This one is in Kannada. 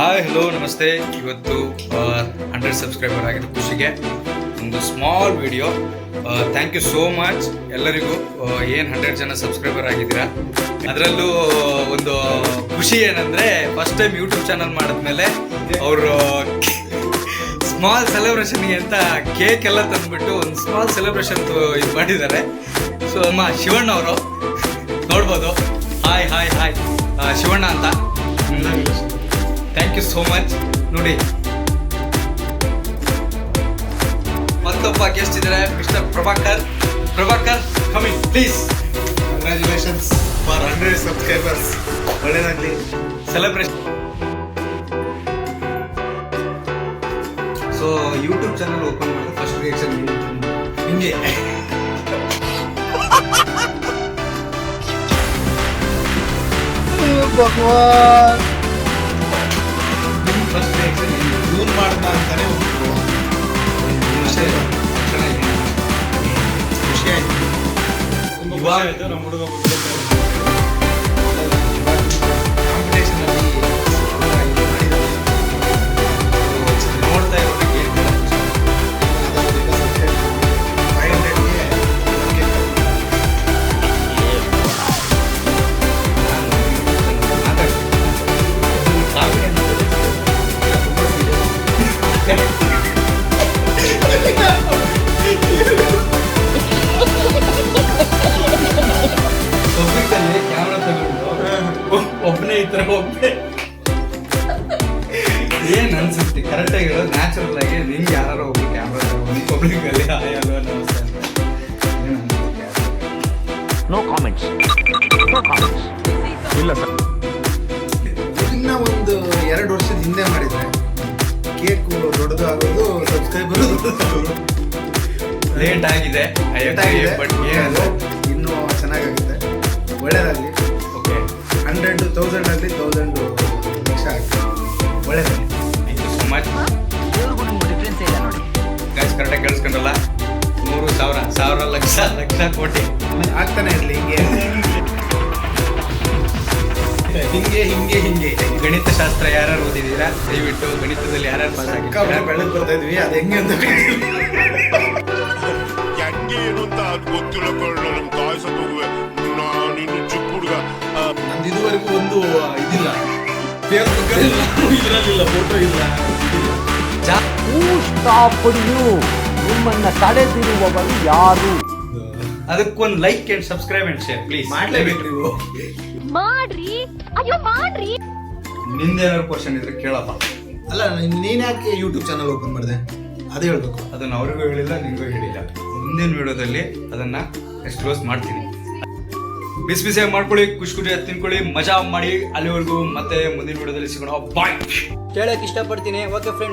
ಹಾಯ್ ಹಲೋ ನಮಸ್ತೆ. ಇವತ್ತು 100 ಸಬ್ಸ್ಕ್ರೈಬರ್ ಆಗಿದ್ದು ಖುಷಿಗೆ ಒಂದು small video. Thank you so much ಎಲ್ಲರಿಗೂ. ಏನು 100 ಜನ ಸಬ್ಸ್ಕ್ರೈಬರ್ ಆಗಿದ್ದೀರಾ. ಅದರಲ್ಲೂ ಒಂದು ಖುಷಿ ಏನಂದರೆ ಫಸ್ಟ್ ಟೈಮ್ ಯೂಟ್ಯೂಬ್ ಚಾನಲ್ ಮಾಡಿದ್ಮೇಲೆ ಅವರು ಸ್ಮಾಲ್ ಸೆಲೆಬ್ರೇಷನ್ಗೆ ಅಂತ ಕೇಕ್ ಎಲ್ಲ ತಂದುಬಿಟ್ಟು ಒಂದು ಸ್ಮಾಲ್ ಸೆಲೆಬ್ರೇಷನ್ ಇದು ಮಾಡಿದ್ದಾರೆ. ಸೊ ನಮ್ಮ ಶಿವಣ್ಣ ಅವರು ನೋಡ್ಬೋದು. ಹಾಯ್ ಹಾಯ್ ಹಾಯ್ ಶಿವಣ್ಣ ಅಂತ. Thank you so much. ನೋಡಿ ಮತ್ತೊಬ್ಬ ಗೆಸ್ಟ್ ಇದ್ದಾರೆ, mister Prabhakar coming please. Congratulations for 100 subscribers. ಒಳ್ಳೆಯದಾಗಲಿ. Celebration. So YouTube channel open ಮಾಡಿದ ಫಸ್ಟ್ ರಿಯಾಕ್ಷನ್ ಹಿಂಗೆ ಭಗವಾನ್ ಫಸ್ಟ್ ರಿಯಾಕ್ಷನ್ ಜೂನ್ ಮಾಡ್ದ ಅಂತಾನೆ ಖುಷಿ ಆಯ್ತು. ಇವಾಗ ನಮ್ಮ ಹುಡುಗ ಕಾಂಪಿಟೇಷನ್ ಅಲ್ಲಿ ನೋಡ್ತಾ ಇರೋದಕ್ಕೆ 500ಗೆ ಕ್ಯಾಮ್ರಾ ತಗೊಂಡು ಒಬ್ಬನೇ ಈ ತರ ಒಬ್ಬನೇ ಏನ್ ಅನ್ಸುತ್ತೆ ಕರೆಕ್ಟ್ ಆಗಿ ಹೇಳೋದು. ನ್ಯಾಚುರಲ್ ಆಗಿ ನಿಮ್ಗೆ ಯಾರು ಒಬ್ರು ಕ್ಯಾಮ್ರಾ ತಗೊಂಡು ಪಬ್ಲಿಕ್ ಅಲ್ಲಿ ಹಾಯ್ ಹಲೋ ನಮಸ್ತೆ ಅಂತ ಏನ್ ಅನ್ಸುತ್ತೆ? ನೋ ಕಾಮೆಂಟ್ಸ್ ಇಲ್ಲ ಸರ್. ಇನ್ನ ಒಂದು 2 ವರ್ಷದ ಹಿಂದೆ ಮಾಡಿದ್ರೆ ಕೇಕ್ ದೊಡ್ಡದು ಆಗೋದು, ಸಬ್ಸ್ಕ್ರೈಬರ್ ಲೇಟ್ ಆಗಿದೆ ಬಟ್ ಏನದು ಇನ್ನೂ ಚೆನ್ನಾಗಾಗುತ್ತೆ. ಒಳ್ಳೇದಾಗಲಿ. ಓಕೆ 100,000 ಆಗಲಿ, 1,000 ಲಕ್ಷ ಆಗಲಿ. ಒಳ್ಳೇದಾಗಲಿ. ಥ್ಯಾಂಕ್ ಯು ಸೊ ಮಚ್ ಇವ್ರಿಗೂ ನಿಮ್ಗೆ ಡಿಫ್ರೆನ್ಸ್ ಇಲ್ಲ ನೋಡಿ. ಗೈಸ್. ಕರೆಕ್ಟಾಗಿ ಕೇಳಿಸ್ಕೊಂಡಲ್ಲ. 100,000 ಲಕ್ಷ ಕೋಟಿ ಆಗ್ತಾನೆ ಇರಲಿ ಹಿಂಗೆ ಗಣಿತ ಶಾಸ್ತ್ರ ಯಾರ್ಯಾರು ಓದಿದ್ದೀರಾ ದಯವಿಟ್ಟು ಗಣಿತದಲ್ಲಿ ಯಾರ್ಯಾರು ಪಾಸ್ ಆಗಿದ್ದೀರಾ? ಬೆಳಗ್ಗೆ ಬರ್ತಾ ಇದ್ವಿ. ಅದು ಹೆಂಗೆ ಅಂತ ಹೆಂಗೆ ಏನು ಅಂತ ಅದು ಗೊತ್ತಿಲ್ಲ ಕಳ್ಳ. ನಮ್ ತಾಯಿ ಸತ್ತೋಗುವೆ. ನಾನು ಇನ್ನು ಚಿಕ್ಕ ಹುಡುಗ. ನಂದು ಇದುವರೆಗೂ ಒಂದು ಇದಿಲ್ಲ, ಫೇಸ್ಬುಕ್ ಇದರಲ್ಲಿಲ್ಲ, ಫೋಟೋ ಇಲ್ಲ. ನಿಮ್ಮನ್ನ ತಡೆದಿರುವವರು ಯಾರು? ಅದಕ್ಕೊಂದು like and subscribe and share please ಮಾಡ್ಲೇಬೇಕು ನೀವು. ಮಾಡ್ರಿ, ಅಯ್ಯೋ ಮಾಡ್ರಿ. ನಿಂದೇನಾದ್ರು ಕ್ವಶನ್ ಇದ್ರೆ ಕೇಳಪ್ಪ. ಅಲ್ಲ, ನೀನ್ ಯಾಕೆ ಯೂಟ್ಯೂಬ್ ಚಾನಲ್ ಓಪನ್ ಮಾಡಿದೆ ಅದೇ ಹೇಳ್ಬೇಕು. ಅದನ್ನ ಅವ್ರಿಗೂ ಹೇಳಿಲ್ಲ, ನಿಂಗೂ ಹೇಳಿಲ್ಲ. ಮುಂದಿನ ವಿಡಿಯೋದಲ್ಲಿ ಅದನ್ನ ಎಕ್ಸ್ಕ್ಲೋಸ್ ಮಾಡ್ತೀನಿ. ಬಿಸಿಯಾಗಿ ಮಾಡ್ಕೊಳ್ಳಿ, ಖುಷಿ ತಿನ್ಕೊಳ್ಳಿ, ಮಜಾ ಮಾಡಿ. ಅಲ್ಲಿವರೆಗೂ ಮತ್ತೆ ಮುಂದಿನ ವಿಡಿಯೋದಲ್ಲಿ ಸಿಗೋಣ. ಬಾಯ್. ಕೇಳಕ್ ಇಷ್ಟಪಡ್ತೀನಿ. Okay friend.